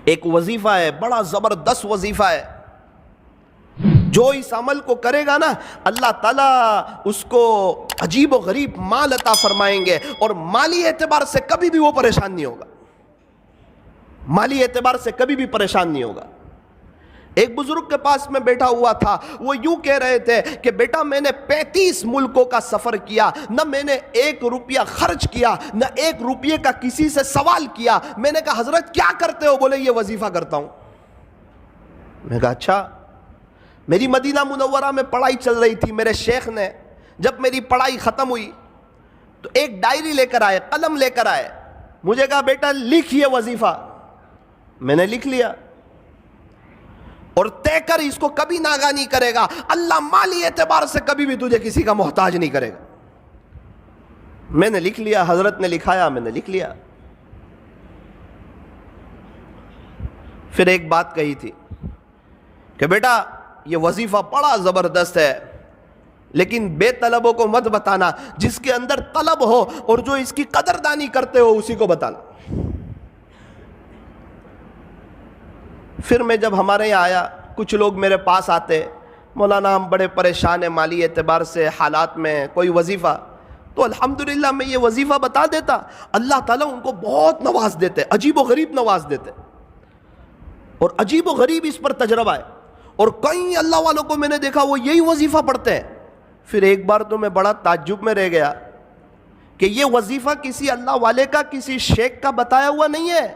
ایک وظیفہ ہے، بڑا زبردست وظیفہ ہے، جو اس عمل کو کرے گا نا اللہ تعالیٰ اس کو عجیب و غریب مال عطا فرمائیں گے، اور مالی اعتبار سے کبھی بھی وہ پریشان نہیں ہوگا، مالی اعتبار سے کبھی بھی پریشان نہیں ہوگا۔ ایک بزرگ کے پاس میں بیٹھا ہوا تھا، وہ یوں کہہ رہے تھے کہ بیٹا میں نے 35 ملکوں کا سفر کیا، نہ میں نے 1 روپیہ خرچ کیا، نہ 1 روپیے کا کسی سے سوال کیا۔ میں نے کہا حضرت کیا کرتے ہو؟ بولے یہ وظیفہ کرتا ہوں۔ میں نے کہا اچھا۔ میری مدینہ منورہ میں پڑھائی چل رہی تھی، میرے شیخ نے جب میری پڑھائی ختم ہوئی تو ایک ڈائری لے کر آئے، قلم لے کر آئے، مجھے کہا بیٹا لکھ یہ وظیفہ۔ میں نے لکھ لیا، اور طے کر اس کو کبھی ناغہ نہیں کرے گا، اللہ مالی اعتبار سے کبھی بھی تجھے کسی کا محتاج نہیں کرے گا۔ میں نے لکھ لیا، حضرت نے لکھایا، میں نے لکھ لیا۔ پھر ایک بات کہی تھی کہ بیٹا یہ وظیفہ بڑا زبردست ہے، لیکن بے طلبوں کو مت بتانا، جس کے اندر طلب ہو اور جو اس کی قدردانی کرتے ہو اسی کو بتانا۔ پھر میں جب ہمارے یہاں آیا، کچھ لوگ میرے پاس آتے، مولانا ہم بڑے پریشان ہیں مالی اعتبار سے، حالات میں کوئی وظیفہ، تو الحمدللہ میں یہ وظیفہ بتا دیتا، اللہ تعالیٰ ان کو بہت نواز دیتے، عجیب و غریب نواز دیتے، اور عجیب و غریب اس پر تجربہ ہے، اور کئی اللہ والوں کو میں نے دیکھا وہ یہی وظیفہ پڑھتے ہیں۔ پھر ایک بار تو میں بڑا تعجب میں رہ گیا کہ یہ وظیفہ کسی اللہ والے کا، کسی شیخ کا بتایا ہوا نہیں ہے۔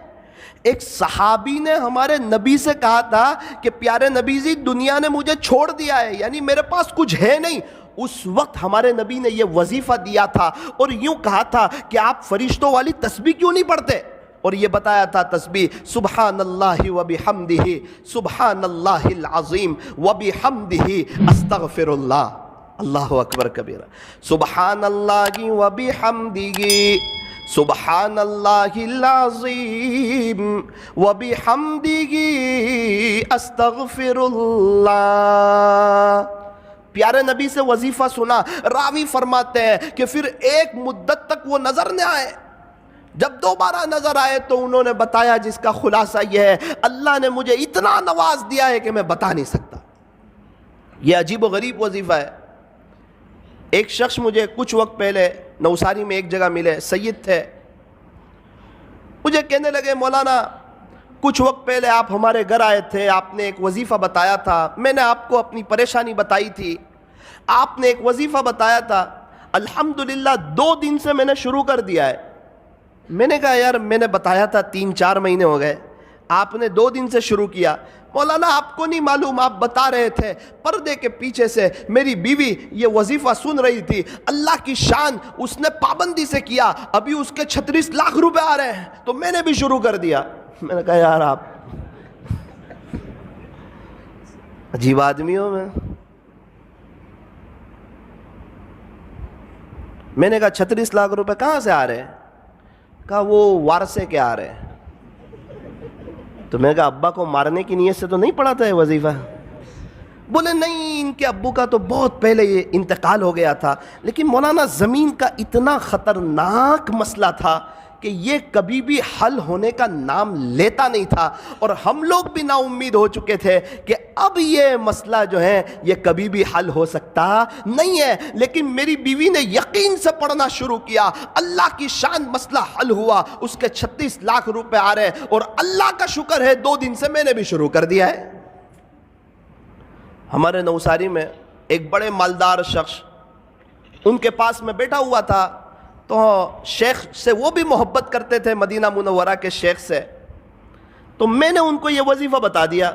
ایک صحابی نے ہمارے نبی سے کہا تھا کہ پیارے نبی جی دنیا نے مجھے چھوڑ دیا ہے، یعنی میرے پاس کچھ ہے نہیں۔ اس وقت ہمارے نبی نے یہ وظیفہ دیا تھا، اور یوں کہا تھا کہ آپ فرشتوں والی تسبیح کیوں نہیں پڑھتے، اور یہ بتایا تھا تسبیح سبحان اللہ و بحمدہ، سبحان اللہ العظیم و بحمدہ استغفر اللہ، اللہ اکبر کبیرہ، سبحان اللہ و بحمدہ، سبحان اللہ العظیم و بحمدہ استغفر اللہ۔ پیارے نبی سے وظیفہ سنا، راوی فرماتے ہیں کہ پھر ایک مدت تک وہ نظر نہ آئے، جب دوبارہ نظر آئے تو انہوں نے بتایا، جس کا خلاصہ یہ ہے اللہ نے مجھے اتنا نواز دیا ہے کہ میں بتا نہیں سکتا۔ یہ عجیب و غریب وظیفہ ہے۔ ایک شخص مجھے کچھ وقت پہلے نوساری میں ایک جگہ ملے، سید تھے، مجھے کہنے لگے مولانا کچھ وقت پہلے آپ ہمارے گھر آئے تھے، آپ نے ایک وظیفہ بتایا تھا، میں نے آپ کو اپنی پریشانی بتائی تھی، آپ نے ایک وظیفہ بتایا تھا، الحمدللہ 2 دن سے میں نے شروع کر دیا ہے۔ میں نے کہا یار میں نے بتایا تھا 3-4 مہینے ہو گئے، آپ نے 2 دن سے شروع کیا۔ مولانا آپ کو نہیں معلوم، آپ بتا رہے تھے، پردے کے پیچھے سے میری بیوی یہ وظیفہ سن رہی تھی، اللہ کی شان اس نے پابندی سے کیا، ابھی اس کے 36 لاکھ روپے آ رہے ہیں، تو میں نے بھی شروع کر دیا۔ میں نے کہا یار آپ عجیب آدمی ہو۔ میں نے کہا 36 لاکھ روپے کہاں سے آ رہے ہیں؟ کہا وہ وارثے کے آ رہے ہیں۔ تو میں نے کہا ابا کو مارنے کی نیت سے تو نہیں پڑھا تھا یہ وظیفہ؟ بولے نہیں، ان کے ابو کا تو بہت پہلے یہ انتقال ہو گیا تھا، لیکن مولانا زمین کا اتنا خطرناک مسئلہ تھا کہ یہ کبھی بھی حل ہونے کا نام لیتا نہیں تھا، اور ہم لوگ بھی نا امید ہو چکے تھے کہ اب یہ مسئلہ جو ہے یہ کبھی بھی حل ہو سکتا نہیں ہے، لیکن میری بیوی نے یقین سے پڑھنا شروع کیا، اللہ کی شان مسئلہ حل ہوا، اس کے 36 لاکھ روپے آ رہے، اور اللہ کا شکر ہے 2 دن سے میں نے بھی شروع کر دیا ہے۔ ہمارے نوساری میں ایک بڑے مالدار شخص ان کے پاس میں بیٹھا ہوا تھا، تو شیخ سے وہ بھی محبت کرتے تھے، مدینہ منورہ کے شیخ سے، تو میں نے ان کو یہ وظیفہ بتا دیا۔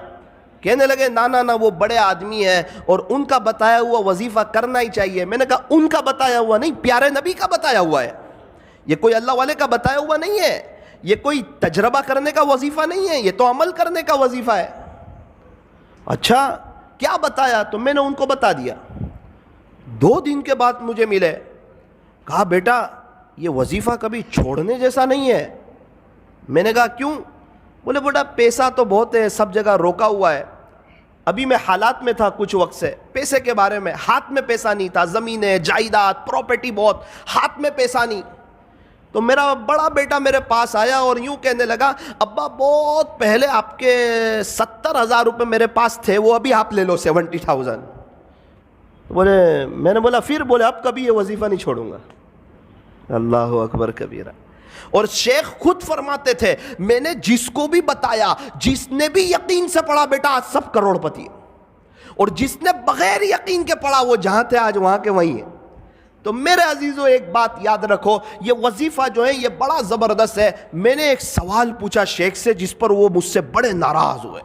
کہنے لگے نا وہ بڑے آدمی ہیں اور ان کا بتایا ہوا وظیفہ کرنا ہی چاہیے۔ میں نے کہا ان کا بتایا ہوا نہیں، پیارے نبی کا بتایا ہوا ہے، یہ کوئی اللہ والے کا بتایا ہوا نہیں ہے، یہ کوئی تجربہ کرنے کا وظیفہ نہیں ہے، یہ تو عمل کرنے کا وظیفہ ہے۔ اچھا کیا بتایا؟ تو میں نے ان کو بتا دیا۔ 2 دن کے بعد مجھے ملے، کہا بیٹا یہ وظیفہ کبھی چھوڑنے جیسا نہیں ہے۔ میں نے کہا کیوں؟ بولے بیٹا پیسہ تو بہت ہے، سب جگہ روکا ہوا ہے، ابھی میں حالات میں تھا کچھ وقت سے، پیسے کے بارے میں ہاتھ میں پیسہ نہیں تھا، زمینیں جائیداد پراپرٹی بہت، ہاتھ میں پیسہ نہیں، تو میرا بڑا بیٹا میرے پاس آیا اور یوں کہنے لگا ابا بہت پہلے آپ کے 70,000 روپے میرے پاس تھے، وہ ابھی آپ لے لو 70,000۔ بولے، میں نے بولا پھر؟ بولے اب کبھی یہ وظیفہ نہیں چھوڑوں گا۔ اللہ اکبر کبیرہ۔ اور شیخ خود فرماتے تھے میں نے جس کو بھی بتایا، جس نے بھی یقین سے پڑھا بیٹا آج سب کروڑ پتی ہے، اور جس نے بغیر یقین کے پڑھا وہ جہاں تھے آج وہاں کے وہیں ہیں۔ تو میرے عزیزوں ایک بات یاد رکھو، یہ وظیفہ جو ہے یہ بڑا زبردست ہے۔ میں نے ایک سوال پوچھا شیخ سے جس پر وہ مجھ سے بڑے ناراض ہوئے،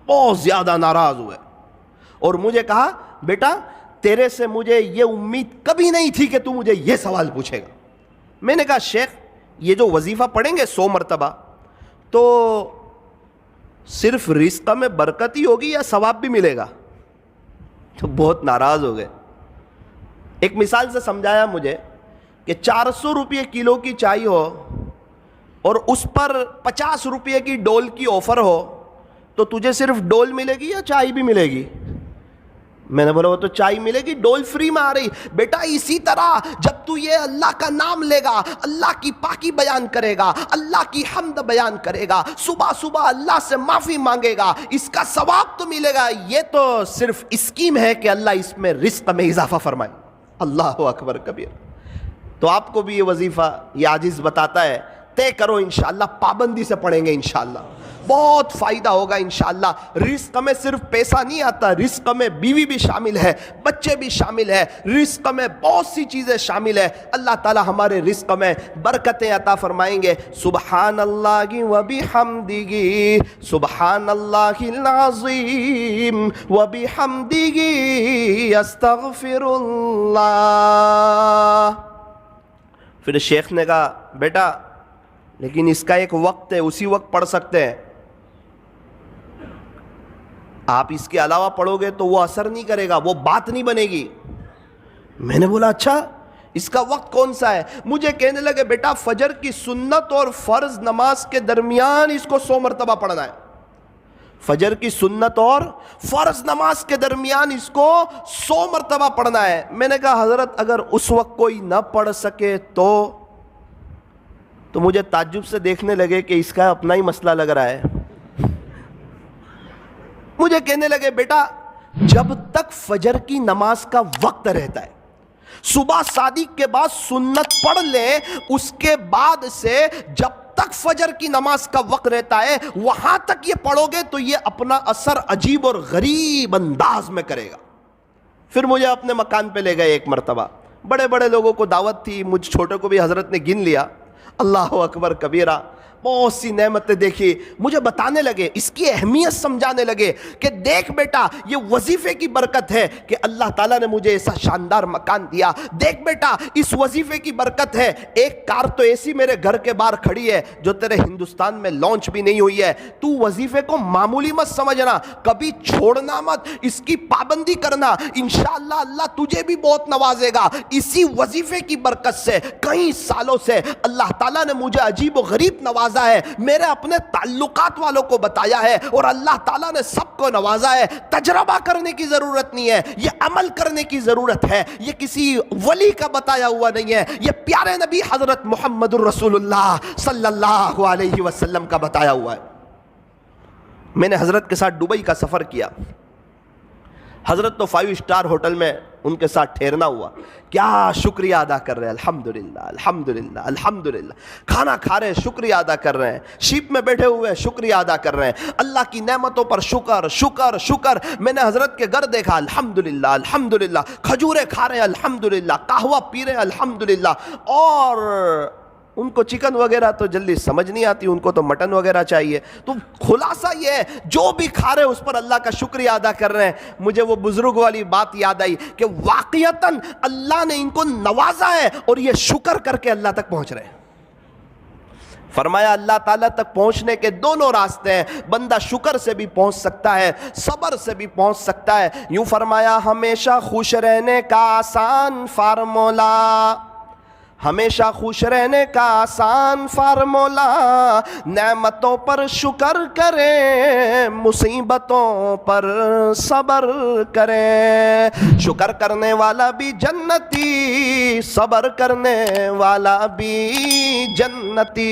بہت زیادہ ناراض ہوئے، اور مجھے کہا بیٹا تیرے سے مجھے یہ امید کبھی نہیں تھی کہ تو مجھے یہ سوال پوچھے گا۔ میں نے کہا شیخ یہ جو وظیفہ پڑھیں گے 100 مرتبہ تو صرف رزق میں برکت ہی ہوگی یا ثواب بھی ملے گا؟ تو بہت ناراض ہو گئے۔ ایک مثال سے سمجھایا مجھے کہ 400 روپے کلو کی چائے ہو اور اس پر 50 روپے کی ڈول کی آفر ہو تو تجھے صرف ڈول ملے گی یا چائے بھی ملے گی؟ میں نے بولا وہ تو چائے ملے گی، ڈول فری میں آ رہی۔ بیٹا اسی طرح جب تو یہ اللہ کا نام لے گا، اللہ کی پاکی بیان کرے گا، اللہ کی حمد بیان کرے گا، صبح صبح اللہ سے معافی مانگے گا، اس کا ثواب تو ملے گا۔ یہ تو صرف اسکیم ہے کہ اللہ اس میں رزق میں اضافہ فرمائے۔ اللہ اکبر کبیر۔ تو آپ کو بھی یہ وظیفہ یہ عاجز بتاتا ہے، طے کرو انشاءاللہ، پابندی سے پڑھیں گے انشاءاللہ، بہت فائدہ ہوگا انشاءاللہ۔ رزق میں صرف پیسہ نہیں آتا، رزق میں بیوی بھی شامل ہے، بچے بھی شامل ہے، رزق میں بہت سی چیزیں شامل ہے۔ اللہ تعالی ہمارے رزق میں برکتیں عطا فرمائیں گے۔ سبحان اللہ و بحمدہ، سبحان اللہ العظیم و بحمدہ، استغفر اللہ۔ پھر شیخ نے کہا بیٹا لیکن اس کا ایک وقت ہے، اسی وقت پڑھ سکتے ہیں، آپ اس کے علاوہ پڑھو گے تو وہ اثر نہیں کرے گا، وہ بات نہیں بنے گی۔ میں نے بولا اچھا اس کا وقت کون سا ہے؟ مجھے کہنے لگے بیٹا فجر کی سنت اور فرض نماز کے درمیان اس کو 100 مرتبہ پڑھنا ہے۔ فجر کی سنت اور فرض نماز کے درمیان اس کو 100 مرتبہ پڑھنا ہے۔ میں نے کہا حضرت اگر اس وقت کوئی نہ پڑھ سکے تو مجھے تعجب سے دیکھنے لگے کہ اس کا اپنا ہی مسئلہ لگ رہا ہے۔ مجھے کہنے لگے بیٹا جب تک فجر کی نماز کا وقت رہتا ہے، صبح صادق کے بعد سنت پڑھ لیں، اس کے بعد سے جب تک فجر کی نماز کا وقت رہتا ہے وہاں تک یہ پڑھو گے تو یہ اپنا اثر عجیب اور غریب انداز میں کرے گا۔ پھر مجھے اپنے مکان پہ لے گئے ایک مرتبہ، بڑے بڑے لوگوں کو دعوت تھی، مجھ چھوٹے کو بھی حضرت نے گن لیا۔ اللہ اکبر کبیرہ، بہت سی نعمتیں دیکھی، مجھے بتانے لگے، اس کی اہمیت سمجھانے لگے کہ دیکھ بیٹا یہ وظیفے کی برکت ہے کہ اللہ تعالیٰ نے مجھے ایسا شاندار مکان دیا، دیکھ بیٹا اس وظیفے کی برکت ہے، ایک کار تو ایسی میرے گھر کے باہر کھڑی ہے جو تیرے ہندوستان میں لانچ بھی نہیں ہوئی ہے، تو وظیفے کو معمولی مت سمجھنا، کبھی چھوڑنا مت، اس کی پابندی کرنا، انشاءاللہ اللہ تجھے بھی بہت نوازے گا۔ اسی وظیفے کی برکت سے کئی سالوں سے اللہ تعالیٰ نے مجھے عجیب و غریب نوازا ہے، میرے اپنے تعلقات والوں کو بتایا ہے، اور اللہ تعالیٰ نے سب کو نوازا ہے۔ تجربہ کرنے کی ضرورت نہیں ہے، یہ عمل کرنے کی ضرورت ہے، یہ کسی ولی کا بتایا ہوا نہیں ہے، یہ پیارے نبی حضرت محمد الرسول اللہ صلی اللہ علیہ وسلم کا بتایا ہوا ہے۔ میں نے حضرت کے ساتھ دبئی کا سفر کیا، حضرت تو 5 اسٹار ہوٹل میں ان کے ساتھ ٹھہرنا ہوا، کیا شکریہ ادا کر رہے ہیں، الحمدللہ الحمدللہ الحمدللہ، کھانا کھا رہے ہیں شکریہ ادا کر رہے ہیں، شیپ میں بیٹھے ہوئے شکریہ ادا کر رہے ہیں، اللہ کی نعمتوں پر شکر شکر شکر۔ میں نے حضرت کے گھر دیکھا، الحمدللہ الحمدللہ، کھجورے کھا رہے ہیں الحمدللہ، قہوہ پی رہے ہیں الحمدللہ، اور ان کو چکن وغیرہ تو جلدی سمجھ نہیں آتی، ان کو تو مٹن وغیرہ چاہیے۔ تو خلاصہ یہ ہے جو بھی کھا رہے ہیں اس پر اللہ کا شکریہ ادا کر رہے ہیں۔ مجھے وہ بزرگ والی بات یاد آئی کہ واقعتاً اللہ نے ان کو نوازا ہے اور یہ شکر کر کے اللہ تک پہنچ رہے ہیں۔ فرمایا اللہ تعالیٰ تک پہنچنے کے دونوں راستے ہیں، بندہ شکر سے بھی پہنچ سکتا ہے، صبر سے بھی پہنچ سکتا ہے۔ یوں فرمایا ہمیشہ خوش رہنے کا آسان فارمولا، ہمیشہ خوش رہنے کا آسان فارمولا، نعمتوں پر شکر کریں، مصیبتوں پر صبر کریں، شکر کرنے والا بھی جنتی، صبر کرنے والا بھی جنتی۔